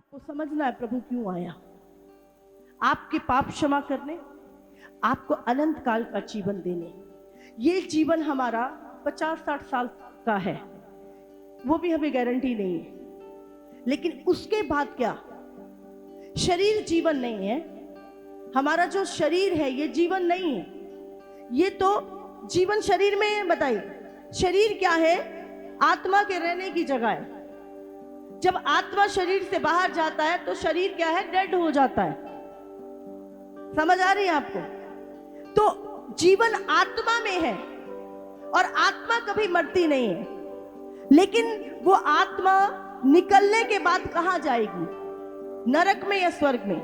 आपको समझना है प्रभु क्यों आया। आपके पाप क्षमा करने, आपको अनंत काल का जीवन देने। ये जीवन हमारा 50-60 साल का है, वो भी हमें गारंटी नहीं है। लेकिन उसके बाद क्या? शरीर जीवन नहीं है। हमारा जो शरीर है ये जीवन नहीं है। ये तो जीवन शरीर में है। बताइए शरीर क्या है? आत्मा के रहने की जगह है। जब आत्मा शरीर से बाहर जाता है तो शरीर क्या है? डेड हो जाता है। समझ आ रही है आपको? तो जीवन आत्मा में है और आत्मा कभी मरती नहीं है। लेकिन वो आत्मा निकलने के बाद कहां जाएगी? नरक में या स्वर्ग में?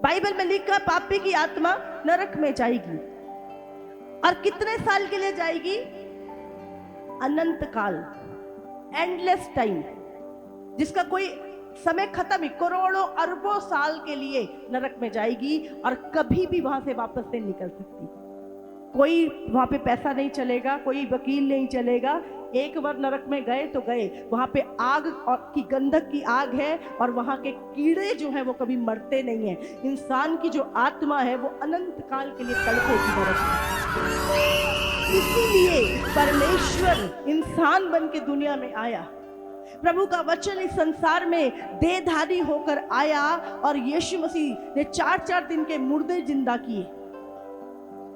बाइबल में लिखा पापी की आत्मा नरक में जाएगी। और कितने साल के लिए जाएगी? अनंत काल, एंडलेस टाइम, जिसका कोई समय खत्म ही। करोड़ों अरबों साल के लिए नरक में जाएगी और कभी भी वहां से वापस नहीं निकल सकती। कोई वहां पे पैसा नहीं चलेगा, कोई वकील नहीं चलेगा। एक बार नरक में गए तो गए। वहां पे आग और की गंधक की आग है और वहां के कीड़े जो है वो कभी मरते नहीं है। इंसान की जो आत्मा है वो अनंत काल के लिए तड़पेगी नरक में। इसीलिए परमेश्वर इंसान बन के दुनिया में आया। प्रभु का वचन इस संसार में देहधारी होकर आया और यीशु मसीह ने 4-4 दिन के मुर्दे जिंदा किए।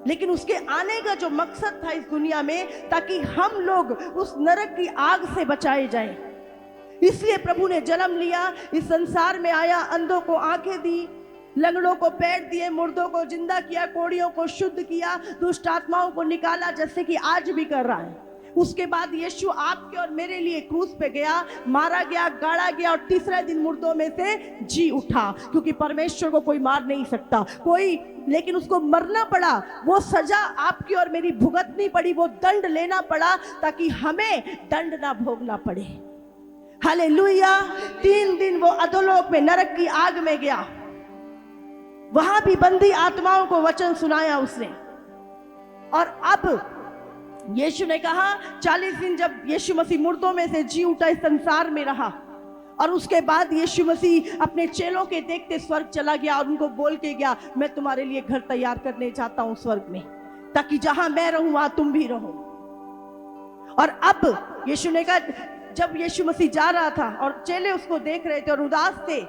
लेकिन उसके आने का जो मकसद था इस दुनिया में, ताकि हम लोग उस नरक की आग से बचाए जाएं। इसलिए प्रभु ने जन्म लिया, इस संसार में आया, अंधों को आंखें दी, लंगड़ों को पैर दिए, मुर्दों को जिंदा किया, कोढ़ियों को शुद्ध किया, दुष्ट आत्माओं को निकाला, जैसे कि आज भी कर रहा है। उसके बाद यीशु आपके और मेरे लिए क्रूस पे गया, मारा गया, गाड़ा गया और तीसरे दिन मुर्दों में से जी उठा। क्योंकि परमेश्वर को कोई मार नहीं सकता कोई, लेकिन उसको मरना पड़ा। वो सजा आपकी और मेरी भुगतनी पड़ी, वो दंड लेना पड़ा ताकि हमें दंड ना भोगना पड़े। हालेलुया। 3 दिन वो अधोलोक में नरक की आग में गया। वहां भी बंदी आत्माओं को वचन सुनाया उसने। और अब यीशु ने कहा 40 दिन जब यीशु मसीह मुर्दों में से जी उठा, इस संसार में रहा। और उसके बाद यीशु मसीह अपने चेलों के देखते स्वर्ग चला गया और उनको बोल के गया, मैं तुम्हारे लिए घर तैयार करने जाता हूं स्वर्ग में, ताकि जहां मैं रहूं वहां तुम भी रहो। और अब यीशु ने कहा, जब यीशु मसीह जा रहा था और चेले उसको देख रहे थे और उदास थे,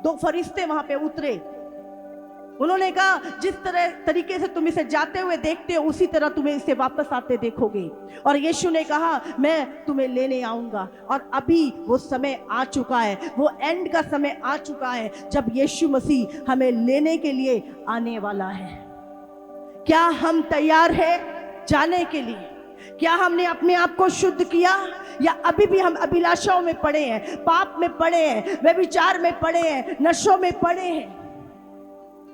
2 फरिश्ते वहां पे उतरे। उन्होंने कहा, जिस तरीके से तुम इसे जाते हुए देखते हो उसी तरह तुम्हें इसे वापस आते देखोगे। और यीशु ने कहा, मैं तुम्हें लेने आऊंगा। और अभी वो समय आ चुका है, वो एंड का समय आ चुका है जब यीशु मसीह हमें लेने के लिए आने वाला है। क्या हम तैयार हैं जाने के लिए? क्या हमने अपने आप को शुद्ध किया, या अभी भी हम अभिलाषाओं में पड़े हैं, पाप में पड़े हैं, व्यभिचार में पड़े हैं, नशों में पड़े हैं?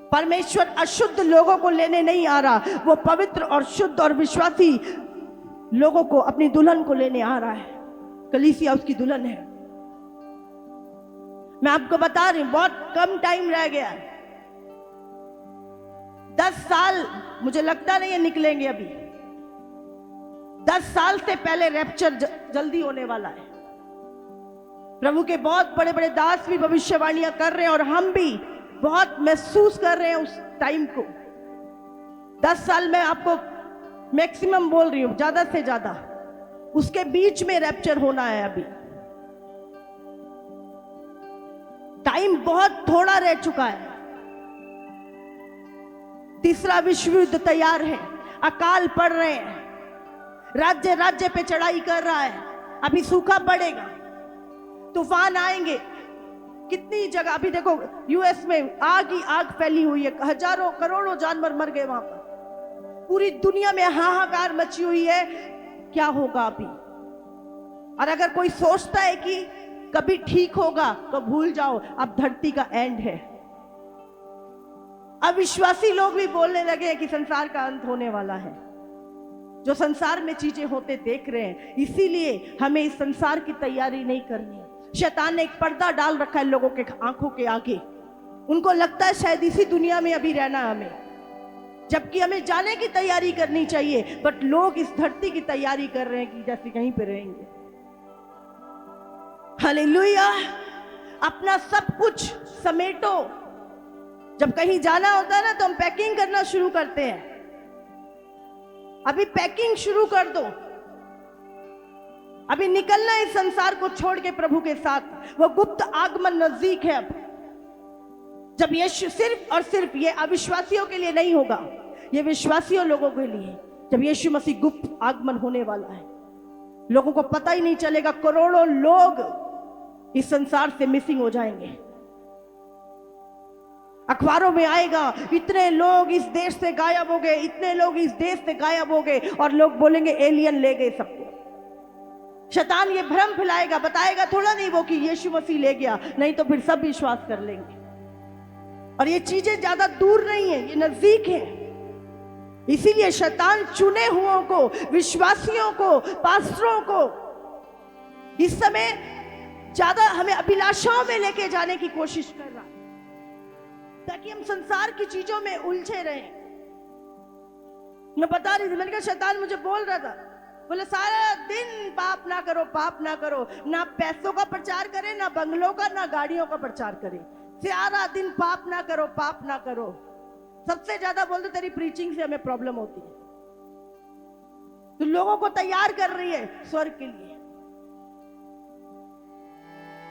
परमेश्वर अशुद्ध लोगों को लेने नहीं आ रहा, वो पवित्र और शुद्ध और विश्वासी लोगों को, अपनी दुल्हन को लेने आ रहा है। कलीसिया उसकी दुल्हन है। मैं आपको बता रही हूं, बहुत कम टाइम रह गया है। 10 साल मुझे लगता नहीं है निकलेंगे अभी। 10 साल से पहले रैप्चर जल्दी होने वाला है। प्रभु के बहुत बड़े बड़े दास भी भविष्यवाणियां कर रहे हैं और हम भी बहुत महसूस कर रहे हैं उस टाइम को। 10 साल में आपको मैक्सिमम बोल रही हूं, ज्यादा से ज्यादा। उसके बीच में रैप्चर होना है। अभी टाइम बहुत थोड़ा रह चुका है। तीसरा विश्व युद्ध तैयार है, अकाल पड़ रहे हैं, राज्य राज्य पे चढ़ाई कर रहा है। अभी सूखा पड़ेगा, तूफान आएंगे। कितनी जगह अभी देखो, यूएस में आग ही आग फैली हुई है, हजारों करोड़ों जानवर मर गए वहां पर। पूरी दुनिया में हाहाकार मची हुई है। क्या होगा अभी? और अगर कोई सोचता है कि कभी ठीक होगा तो भूल जाओ, अब धरती का एंड है। अविश्वासी लोग भी बोलने लगे हैं कि संसार का अंत होने वाला है। जो संसार में चीजें होते देख रहे हैं, इसीलिए हमें इस संसार की तैयारी नहीं करनी। शैतान ने एक पर्दा डाल रखा है लोगों के आंखों के आगे। उनको लगता है शायद इसी दुनिया में अभी रहना है हमें, जबकि हमें जाने की तैयारी करनी चाहिए। बट लोग इस धरती की तैयारी कर रहे हैं कि जैसे कहीं पे रहेंगे। हालेलुया। अपना सब कुछ समेटो। जब कहीं जाना होता है ना तो हम पैकिंग करना शुरू करते हैं। अभी पैकिंग शुरू कर दो। अभी निकलना इस संसार को छोड़ के प्रभु के साथ। वो गुप्त आगमन नजदीक है। अब जब यीशु सिर्फ और सिर्फ ये अविश्वासियों के लिए नहीं होगा, ये विश्वासियों लोगों के लिए, जब यीशु मसीह गुप्त आगमन होने वाला है, लोगों को पता ही नहीं चलेगा। करोड़ों लोग इस संसार से मिसिंग हो जाएंगे। अखबारों में आएगा, इतने लोग इस देश से गायब हो गए, इतने लोग इस देश से गायब हो गए, और लोग बोलेंगे एलियन ले गए सबको। शैतान ये भ्रम फैलाएगा, बताएगा थोड़ा नहीं वो कि यीशु मसीह ले गया, नहीं तो फिर सब विश्वास कर लेंगे। और ये चीजें ज्यादा दूर नहीं है, ये नजदीक है। इसीलिए शैतान चुने हुओं को, विश्वासियों को, पास्टरों को इस समय ज्यादा हमें अभिलाषाओं में लेके जाने की कोशिश कर रहा है, ताकि हम संसार की चीजों में उलझे रहें। मैं बता रही थी, मैंने कहा शैतान मुझे बोल रहा था, बोले सारा दिन पाप ना करो, पाप ना करो, ना पैसों का प्रचार करे, ना बंगलों का, ना गाड़ियों का प्रचार करे, सारा दिन पाप ना करो, पाप ना करो। सबसे ज्यादा बोलते तेरी प्रीचिंग से हमें प्रॉब्लम होती है। तो लोगों को तैयार कर रही है स्वर्ग के लिए।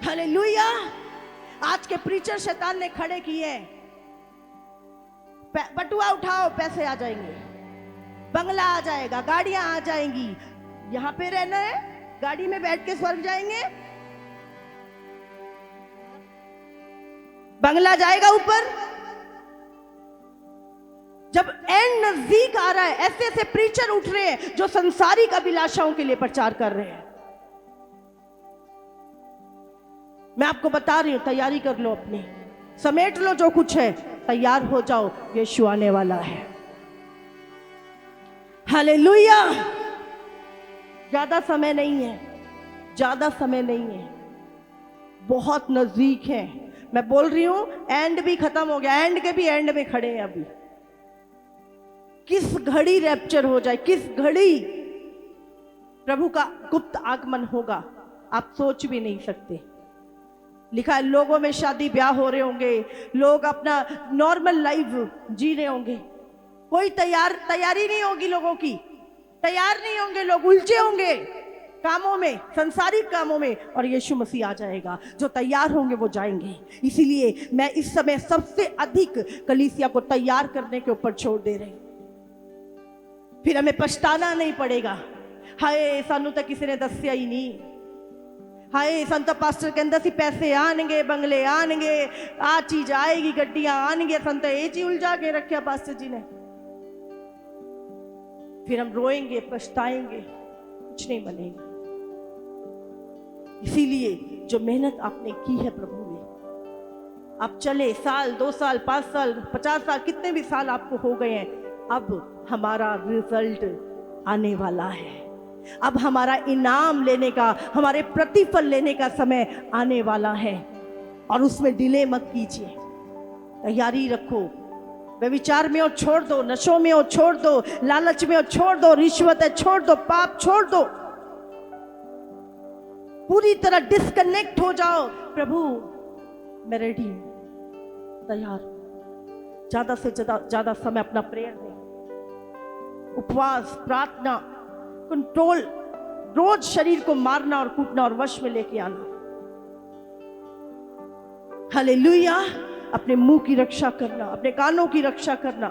हालेलुया। आज के प्रीचर शैतान ने खड़े किए हैं, बटुआ उठाओ पैसे आ जाएंगे, बंगला आ जाएगा, गाड़ियां आ जाएंगी, यहां पे रहना है, गाड़ी में बैठ के स्वर्ग जाएंगे, बंगला जाएगा ऊपर। जब एंड नजदीक आ रहा है, ऐसे ऐसे प्रीचर उठ रहे हैं जो संसारिक अभिलाषाओं के लिए प्रचार कर रहे हैं। मैं आपको बता रही हूं, तैयारी कर लो अपनी, समेट लो जो कुछ है, तैयार हो जाओ, यीशु आने वाला है। हालेलुया। ज्यादा समय नहीं है, ज्यादा समय नहीं है, बहुत नजदीक है। मैं बोल रही हूं एंड भी खत्म हो गया, एंड के भी एंड में खड़े हैं अभी। किस घड़ी रैप्चर हो जाए, किस घड़ी प्रभु का गुप्त आगमन होगा, आप सोच भी नहीं सकते। लिखा है लोगों में शादी ब्याह हो रहे होंगे, लोग अपना नॉर्मल लाइफ जी रहे होंगे, कोई तैयारी नहीं होगी लोगों की, तैयार नहीं होंगे लोग, उलझे होंगे कामों में, संसारिक कामों में, और यीशु मसीह आ जाएगा। जो तैयार होंगे वो जाएंगे। इसीलिए मैं इस समय सबसे अधिक कलीसिया को तैयार करने के ऊपर छोड़ दे रही हूं। फिर हमें पछताना नहीं पड़ेगा, हाय सानू तो किसी ने दसिया ही नहीं, हाय संत पास्टर कहंदा सी पैसे आएंगे, बंगले आएंगे, आ चीज आएगी, गड्डियां आएंगे, संत ये चीज उलझा के रखा पास्टर जी ने। फिर हम रोएंगे, पछताएंगे, कुछ नहीं बनेगा। इसीलिए जो मेहनत आपने की है प्रभु में, आप चले साल, 2 साल, 5 साल, 50 साल, कितने भी साल आपको हो गए हैं, अब हमारा रिजल्ट आने वाला है। अब हमारा इनाम लेने का, हमारे प्रतिफल लेने का समय आने वाला है, और उसमें डिले मत कीजिए, तैयारी रखो। व्यभिचार में हो छोड़ दो, नशों में हो छोड़ दो, लालच में हो छोड़ दो, रिश्वत है छोड़ दो, पाप छोड़ दो, पूरी तरह डिस्कनेक्ट हो जाओ। प्रभु मैं रेडी हूं, तैयार। ज्यादा से ज्यादा समय अपना प्रेयर दें, उपवास, प्रार्थना, कंट्रोल, रोज शरीर को मारना और कूटना और वश में लेके आना। हालेलुया। अपने मुंह की रक्षा करना, अपने कानों की रक्षा करना,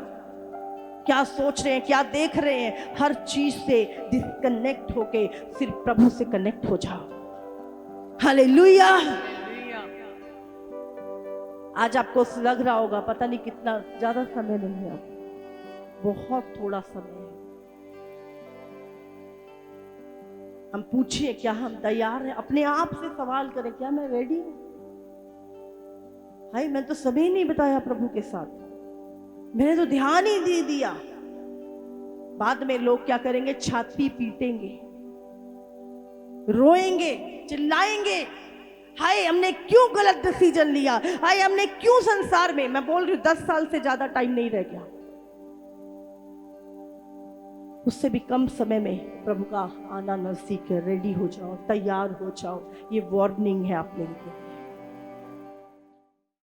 क्या सोच रहे हैं, क्या देख रहे हैं, हर चीज से डिस्कनेक्ट होके सिर्फ प्रभु से कनेक्ट हो जाओ। हालेलुया। आज आपको लग रहा होगा पता नहीं कितना, ज्यादा समय नहीं है, बहुत थोड़ा समय है। हम पूछिए क्या हम तैयार हैं? अपने आप से सवाल करें, क्या मैं रेडी हूं? भाई मैं तो समय ही नहीं बताया प्रभु के साथ, मैंने तो ध्यान ही दे दिया। बाद में लोग क्या करेंगे? छाती पीटेंगे, रोएंगे, चिल्लाएंगे, हाय हमने क्यों गलत डिसीजन लिया, हाय हमने क्यों संसार में। मैं बोल रही हूं 10 साल से ज्यादा टाइम नहीं रह गया, उससे भी कम समय में प्रभु का आना नजदीक है। रेडी हो जाओ, तैयार हो जाओ, ये वार्निंग है आप मेरे लिए।